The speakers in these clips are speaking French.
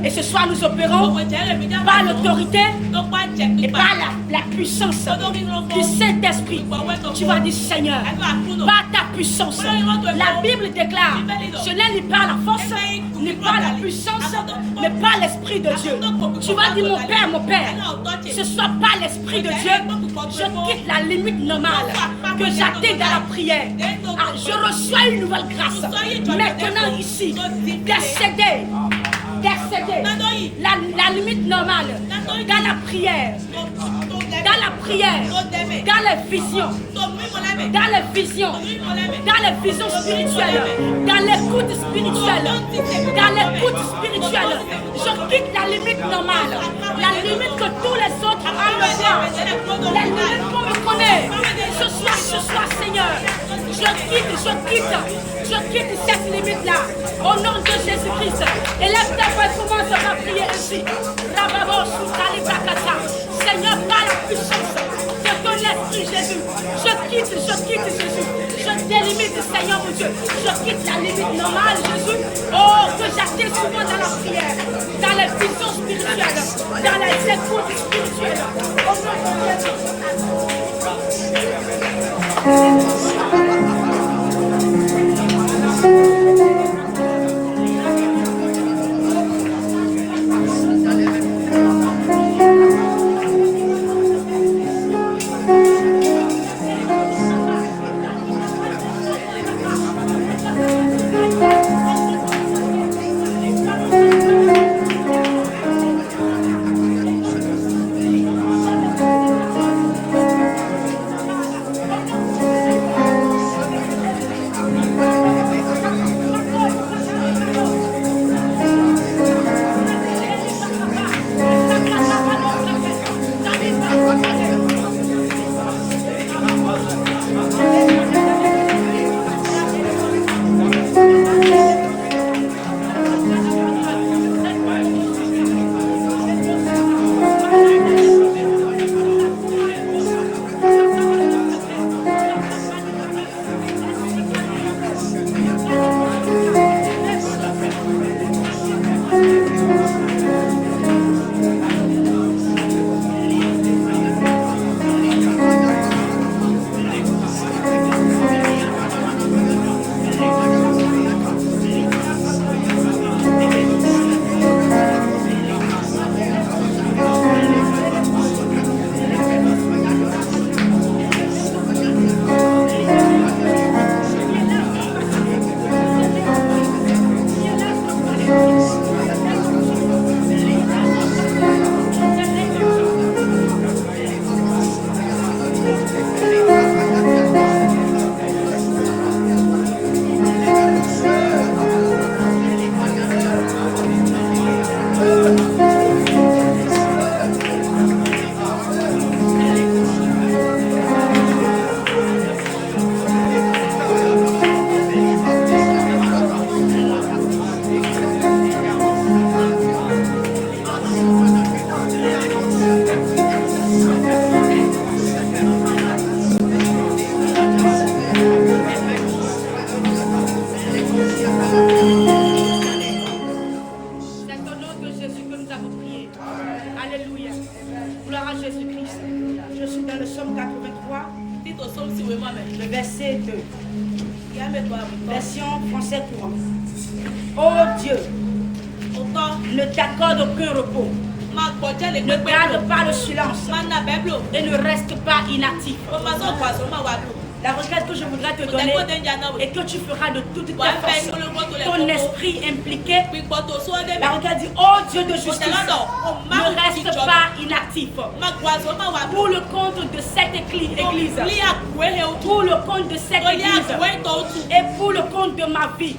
Et ce soir, nous opérons par l'autorité et par la puissance du Saint-Esprit. Tu vas dire, Seigneur, par ta puissance. La Bible déclare, je n'ai ni par la force, ni par la puissance, mais par l'Esprit de Dieu. Tu vas dire, mon Père, ce soit par l'Esprit de Dieu, je quitte la limite normale que j'atteins dans la prière. Je reçois une nouvelle grâce. Maintenant ici, décéder la limite normale dans la prière, dans les visions, spirituelles, dans l'écoute spirituelle, je quitte la limite normale, la limite que tous les autres ont le droit, la limite qu'on me connaît. Ce soir, Seigneur, je quitte cette limite-là, au nom de Jésus-Christ. Élève ta voix et commence à prier ainsi. Seigneur, par la puissance de ton esprit, Jésus, je quitte Jésus. Je délimite, Seigneur mon Dieu. Je quitte la limite normale, Jésus. Oh, que j'attends souvent dans la prière, dans les visions spirituelles, dans les écoutes spirituelles. Au nom de le verset 2. Version français courant. Oh Dieu, ne t'accorde aucun repos. Ne garde pas le silence et ne reste pas inactif. La requête que je voudrais te donner et que tu feras de toute ta force, ton esprit impliqué. La requête dit, oh Dieu de justice, ne reste pas inactif. Pour le compte de cette église, pour le compte de cette église et pour le compte de ma vie,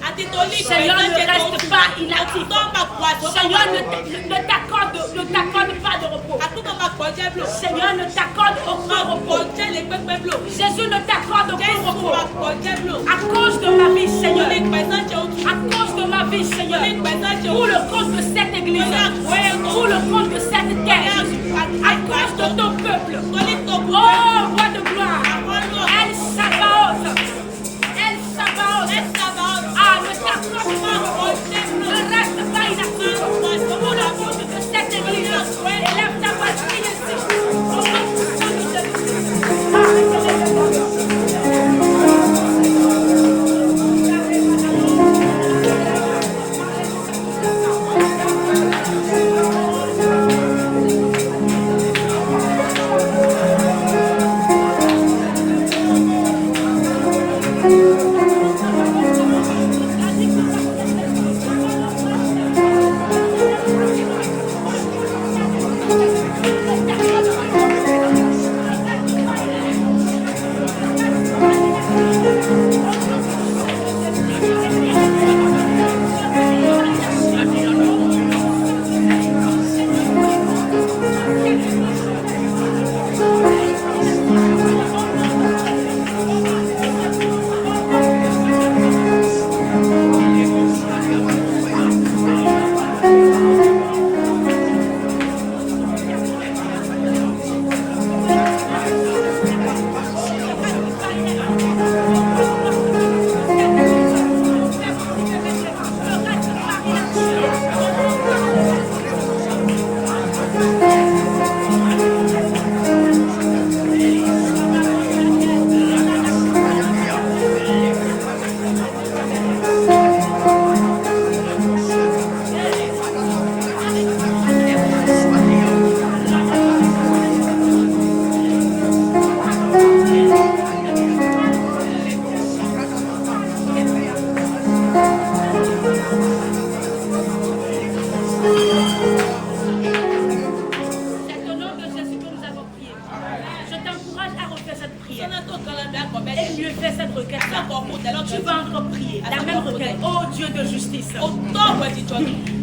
Seigneur, ne reste pas inactif. Seigneur, ne t'accorde pas de repos. Seigneur, ne t'accorde aucun repos. Jésus ne t'accorde aucun repos. À cause de ma vie, Seigneur. À cause de ma vie, Seigneur. Pour le compte de cette église. Pour le compte de cette terre. À cause de ton peuple. Oh, roi de gloire. El Sabaoth. El Sabaoth. Ah, ne t'accorde pas. Ne reste pas inactif.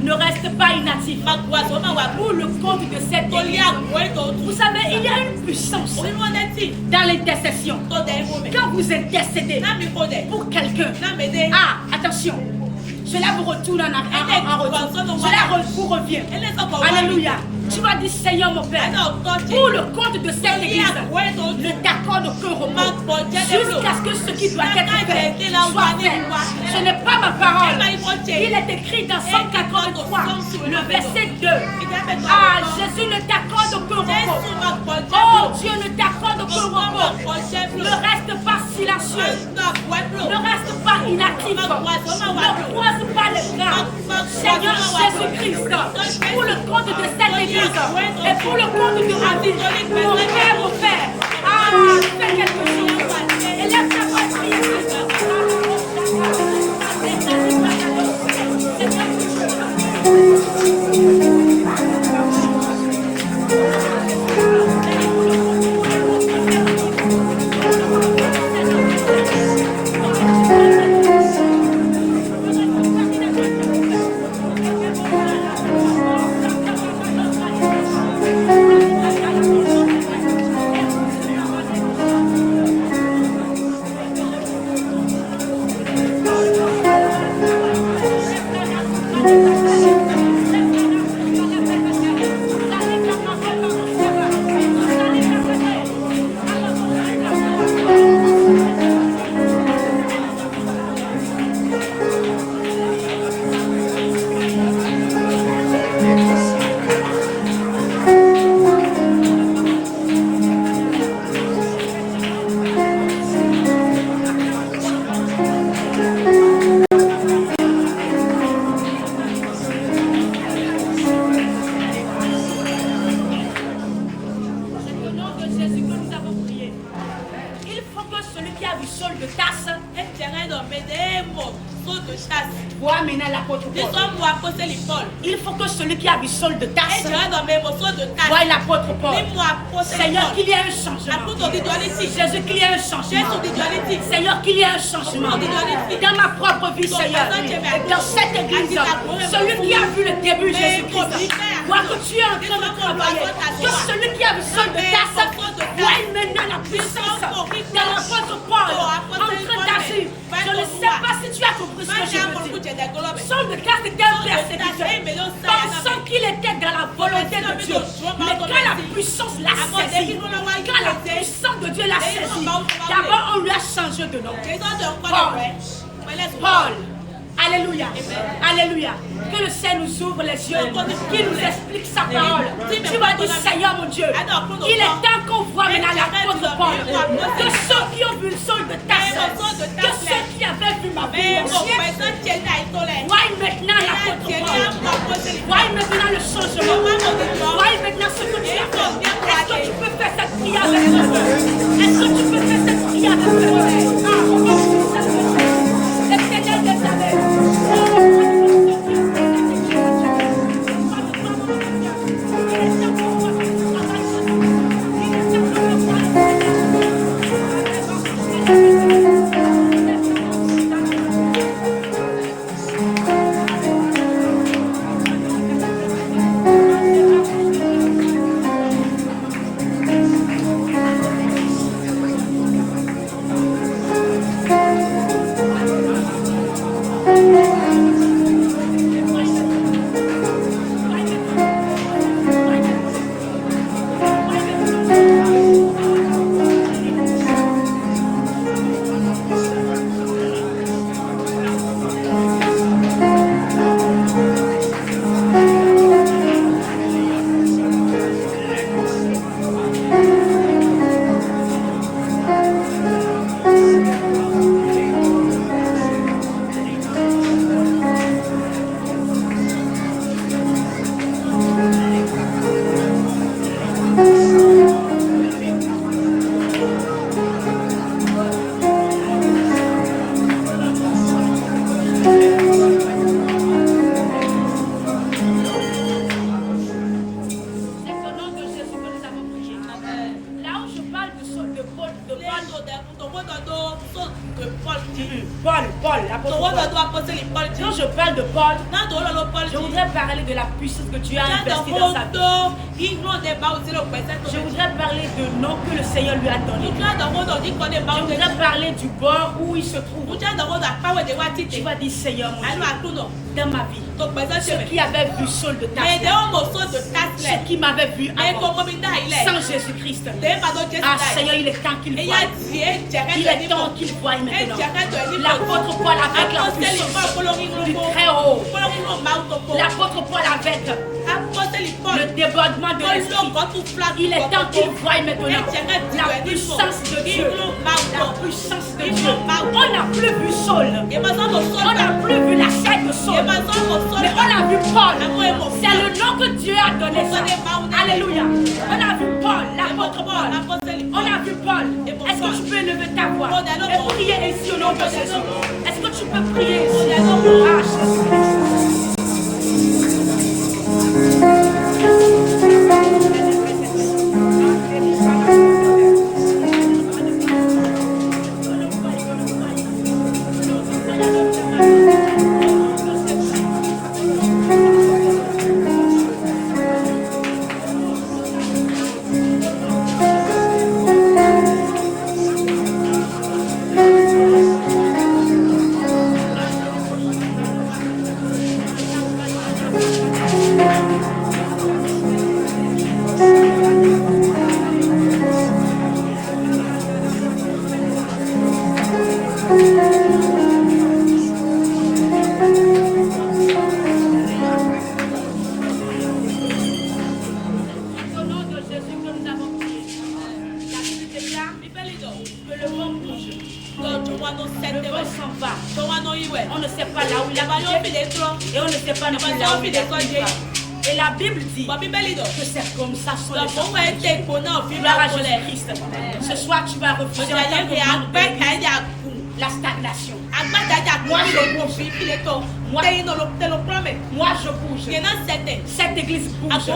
Ne reste pas inactif. Pour le compte de cette église. Vous savez, il y a une puissance dans l'intercession. Quand vous intercédez pour quelqu'un, attention, cela vous retourne en retour. Cela vous revient. Alléluia. Tu vas dire, Seigneur mon Père, pour le compte de cette église, ne t'accorde aucun repos jusqu'à ce que ce qui doit être fait soit fait. Ce n'est pas ma parole. Il est écrit dans Somme 83, le verset 2. Jésus ne t'accorde aucun repos. Oh Dieu ne t'accorde aucun repos. Ne reste pas silencieux. Ne reste pas inactif. Ne croise pas les bras. Seigneur Jésus-Christ, pour le compte de cette église et pour le compte de ma vie, mon Père, fais quelque chose. Élève ta voix et prie. Il faut que celui qui a vu Saul de Tarse voie l'apôtre Paul. Seigneur, qu'il y ait un changement. Jésus, qu'il y ait un changement. Seigneur, qu'il y ait un changement. Dans ma propre vie, Seigneur. Dans cette église, celui qui a vu le début, Jésus-Christ, voit que tu es en train de travailler. Que celui qui a vu Saul de Tarse voie maintenant la puissance dans l'apôtre Paul en train d'agir. Je ne sais pas si tu as compris ce que je veux dire. Saul de Tarse était un persécuteur, pensant qu'il était dans la volonté de Dieu. Mais quand la puissance l'a saisi, quand la puissance de Dieu l'a saisi, d'abord on lui a changé de nom. Paul. Alléluia. Alléluia. Que le Seigneur nous ouvre les yeux, qu'il nous explique sa parole. Tu vas dire, Seigneur mon Dieu, il est temps qu'on voit maintenant l'apôtre Paul. Que ceux qui ont vu le sol de Tarse, que ceux qui avaient vu ma vie, voient maintenant l'apôtre Paul. Voient maintenant le changement. Voient maintenant ce que tu as fait. Est-ce que tu peux faire cette prière avec moi? Est-ce que tu peux faire cette prière avec moi? L'éternel des armées. Quand je parle de Paul, je voudrais parler de la puissance que Dieu a investie dans sa vie. Je voudrais parler de nom que le Seigneur lui a donné. Je voudrais parler du bord où il se trouve. Tu vas dire, Seigneur, mon Dieu, dans ma vie, ceux qui avaient vu Saul de Tarse, ceux qui m'avaient vu avant, sans Jésus-Christ. Ah, Seigneur, il est temps qu'il voie. Il est temps qu'il voie maintenant. L'apôtre Paul avec la puissance du très haut. L'apôtre Paul avec le débordement de l'esprit. Il est temps qu'il voie maintenant la puissance de Dieu. La puissance de Dieu. On n'a plus vu Saul. On n'a plus vu la chaîne de Saul. Mais on a vu Paul. C'est le nom que Dieu a donné ça. Alléluia. On a vu Paul, l'apôtre Paul. On a vu Paul. Est-ce que tu peux lever ta voix et prier ici au nom de Jésus? Est-ce que tu peux prier ici? Ah, Jésus-Christ. On ne sait pas là où il est et on ne sait pas là où il est. Et la Bible dit que c'est comme ça sont les choses. Gloire à Jésus-Christ. Ce soir, tu vas refuser la stagnation. Moi je bouge. Cette église bouge.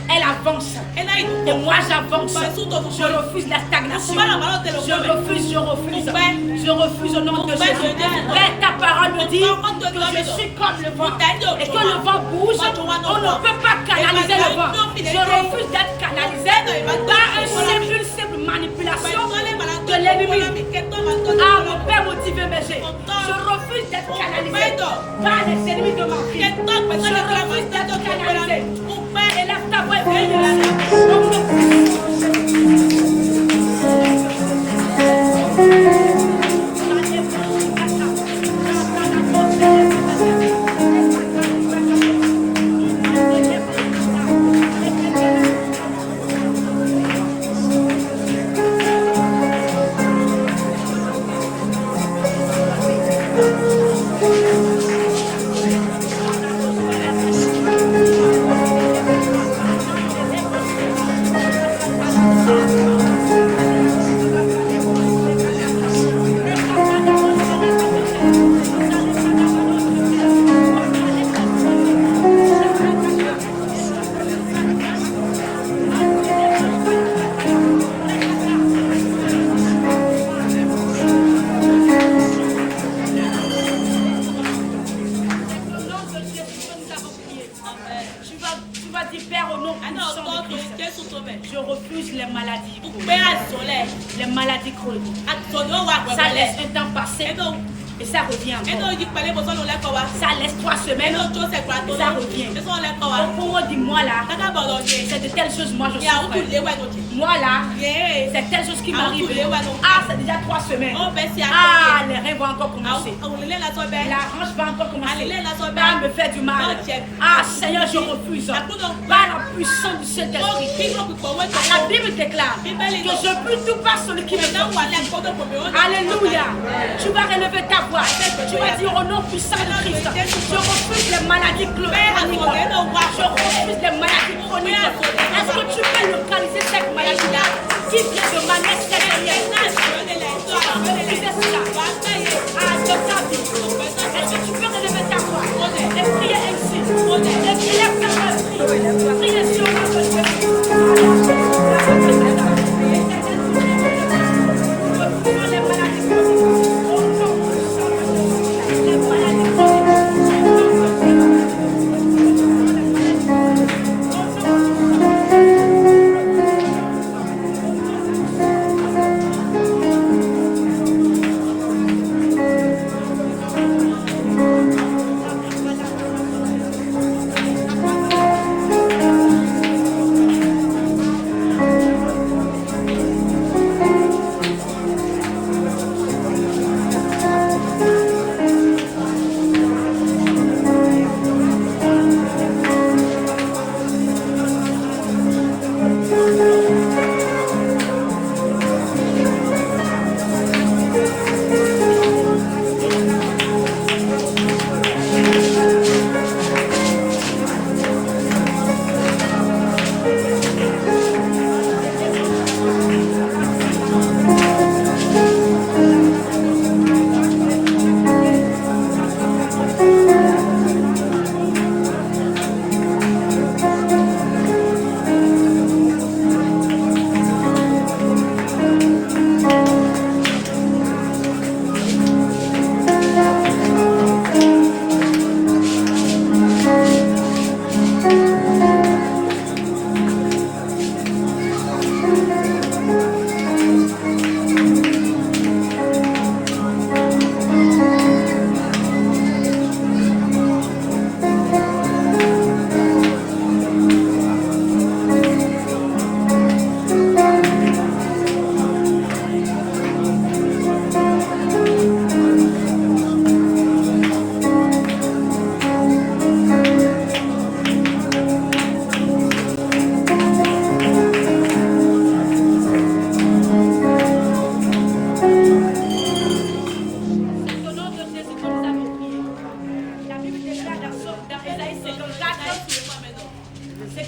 Elle avance. Et moi j'avance. Je refuse la stagnation. Je refuse au nom de Jésus. Ta parole me dit que je suis comme le vent. Et que le vent bouge. On ne peut pas canaliser le vent. Je refuse d'être canalisé par une simple manipulation de l'ennemi. Ah, mon Père motivé, mais je refuse d'être canalisé par les ennemis de ma vie. Je refuse d'être canalisé. Élève ta voix et prie de la ça laisse 3 semaines, ça revient. Au cours du mois là, c'est de telles choses, moi je souffre. Moi là, c'est telle chose qui m'arrive. Ah, c'est déjà 3 semaines. Ah, les reins vont encore commencer. La hanche va encore commencer. Ah, me fait du mal. Ah, Seigneur, je refuse. Par la puissance du Saint-Esprit. La Bible déclare que je peux tout par celui qui me donne. Alléluia. Tu vas relever ta voix. Tu vas dire au nom puissant de Christ. Je refuse les maladies chroniques. Je refuse les maladies chroniques. Est-ce que tu peux localiser cette maladie-là qui vient de ma naissance dernière? Tu vas refuser cela. Ah, de ta vie. Est-ce que tu peux relever ta voix et prier ainsi? Et prier ta voix. Prier sur les maladies chroniques.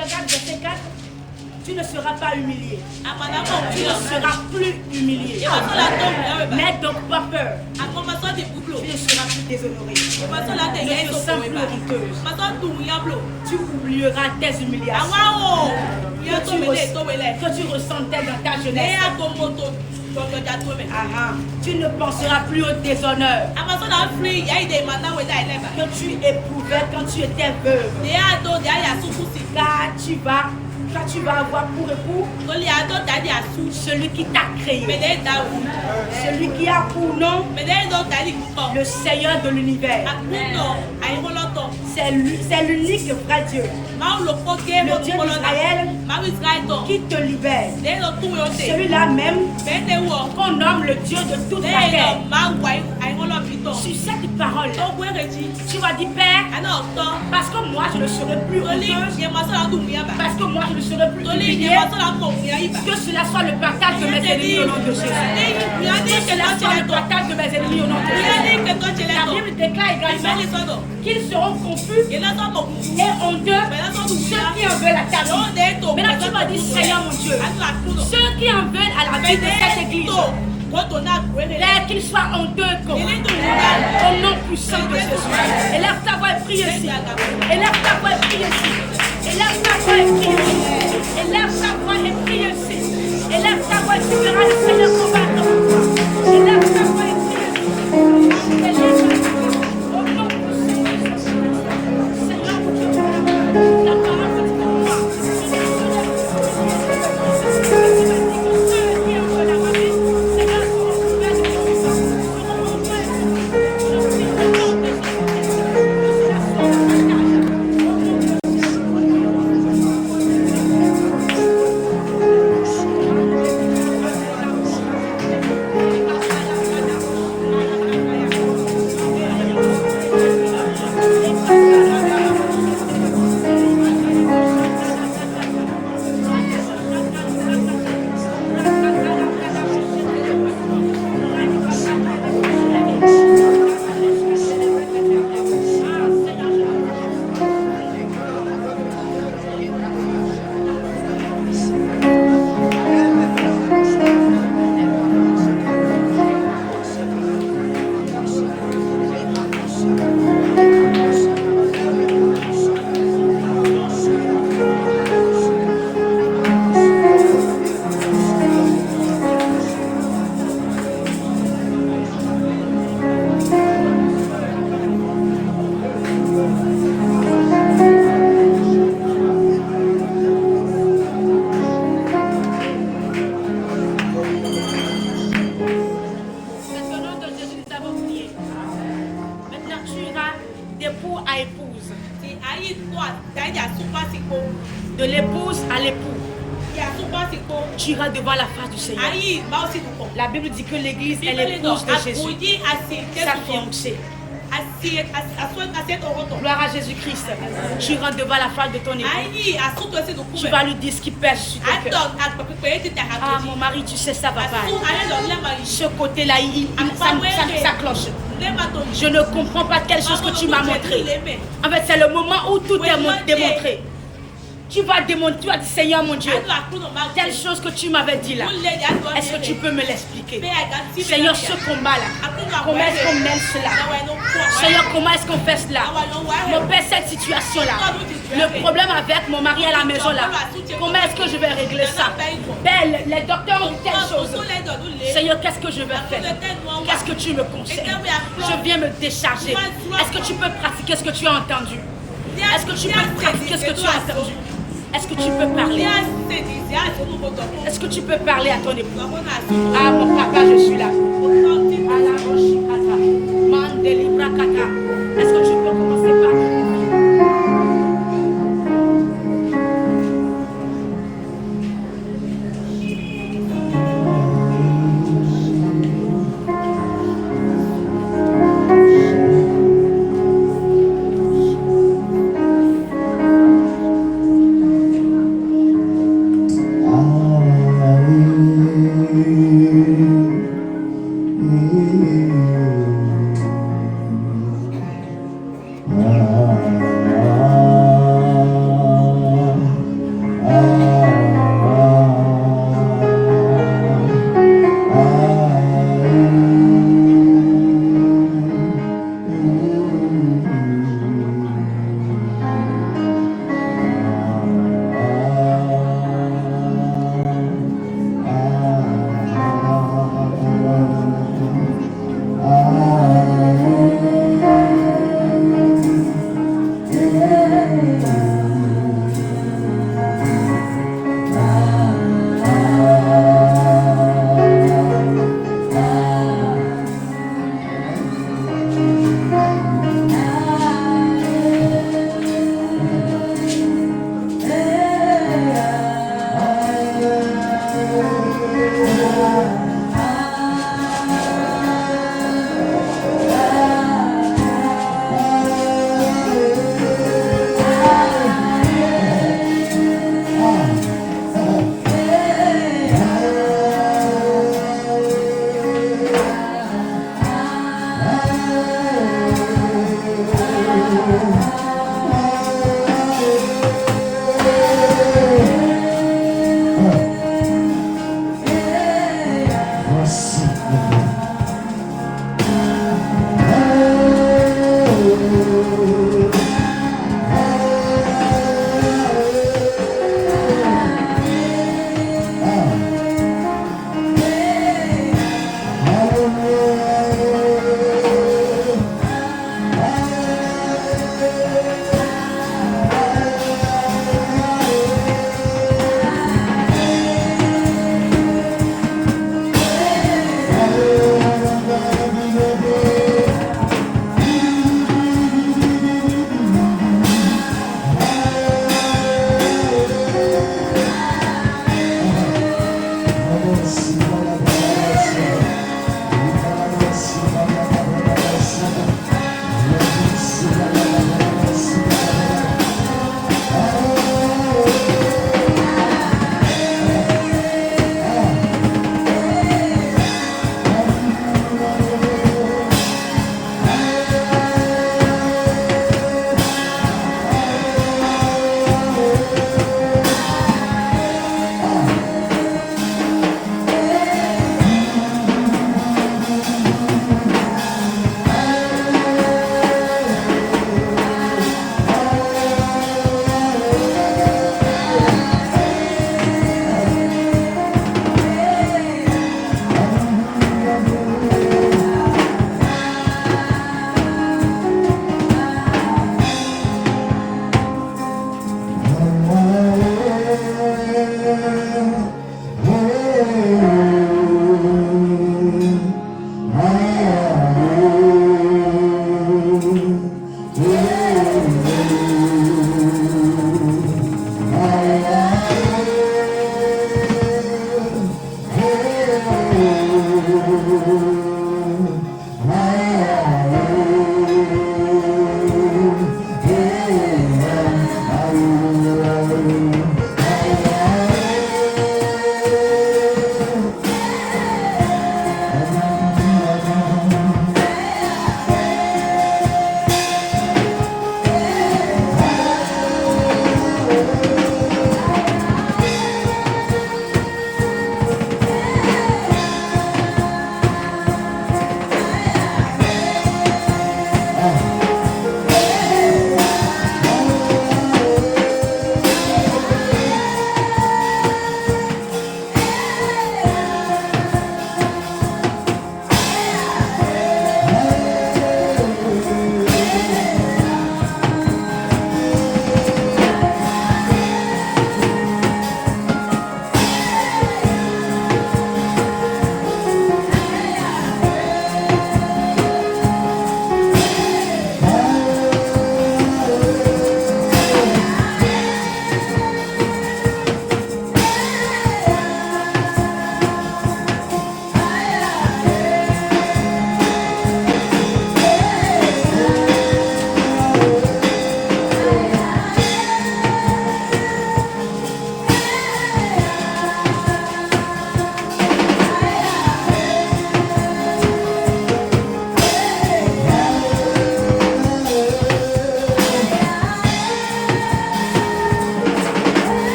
regarde verset 4. Tu ne seras pas humilié. Tu ne seras plus humilié. N'aie donc pas peur. Tu ne seras plus déshonoré. Ne te sens plus honteuse. Tu oublieras tes humiliations que tu ressentais dans ta jeunesse. Tu ne penseras plus au déshonneur que tu éprouvais quand tu étais veuve. Car tu vas avoir pour époux celui qui t'a créé, celui qui a pour nom le Seigneur de l'univers. C'est l'unique vrai Dieu, le Dieu d'Israël qui te libère. Celui-là même qu'on nomme le Dieu de toute la terre. Sur cette parole, tu vas dire Père, parce que moi je ne serai plus honteuse, parce que moi je ne serai plus humiliée, que cela soit le partage de mes ennemis au nom de Jésus. Que cela soit le partage de mes ennemis au nom de Jésus. La Bible déclare également qu'ils seront confus et honteux ceux qui en veulent à ta vie. Maintenant tu vas dire Seigneur mon Dieu, ceux qui en veulent à la vie de cette église, qu'il soit honteux comme au nom puissant de Jésus. Élève ta voix et prie ici. Élève ta voix et prie ici. Élève ta voix et prie ici. Élève ta voix et prie ici. Élève ta voix et tu verras le Seigneur combattre. Élève ta voix et prie ici. Élève ta voix au nom puissant de Jésus. Seigneur mon Dieu, la parole dit pour moi. De l'épouse à l'époux, tu iras devant la face du Seigneur. La Bible dit que l'église est l'épouse de Jésus, sa fiancée. Gloire à Jésus-Christ. Tu iras devant la face de ton époux. Tu vas lui dire ce qui pèse sur ton cœur. Ah mon mari, tu sais ça va pas. Ce côté-là, ça cloche. Je ne comprends pas telle chose que tu m'as montré. En fait, c'est le moment où tout est démontré. Tu vas démontrer, tu vas dire Seigneur mon Dieu, telle chose que tu m'avais dit là, est-ce que tu peux me l'expliquer? Seigneur, ce combat-là, comment est-ce qu'on mène cela? Seigneur, comment est-ce qu'on fait cela? Mon Père, cette situation-là, le problème avec mon mari à la maison là, comment est-ce que je vais régler ça? Père, les docteurs ont dit telle chose. Seigneur, qu'est-ce que je vais faire? Qu'est-ce que tu me conseilles? Je viens me décharger. Est-ce que tu peux pratiquer ce que tu as entendu? Est-ce que tu peux pratiquer ce que tu as entendu? Est-ce que tu peux parler? Est-ce que tu peux parler à ton époux? Ah mon papa, je suis là. Est-ce que tu peux commencer par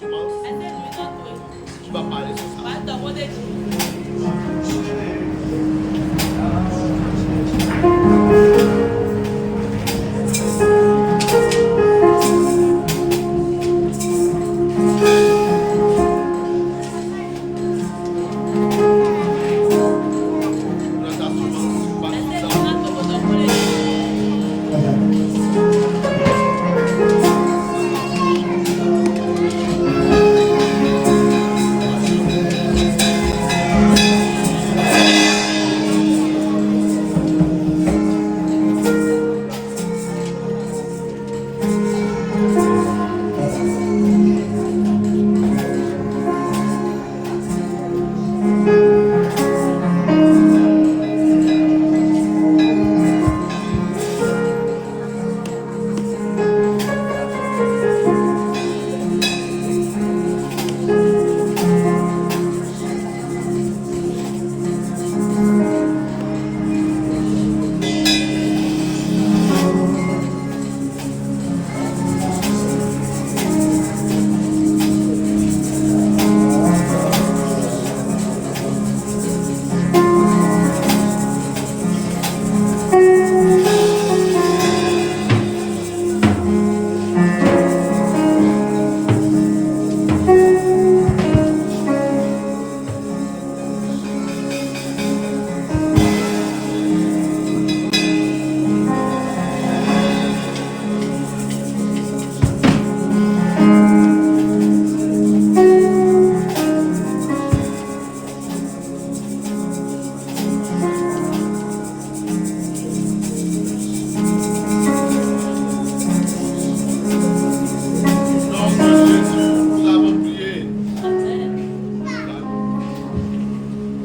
semence, tu vas parler sur ça.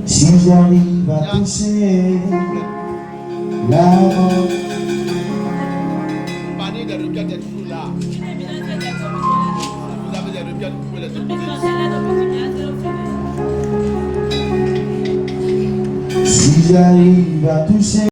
Si j'arrive à toucher la mort, panier de requêtes est toujours là. Vous avez des requêtes, vous pouvez les déposer. si j'arrive à toucher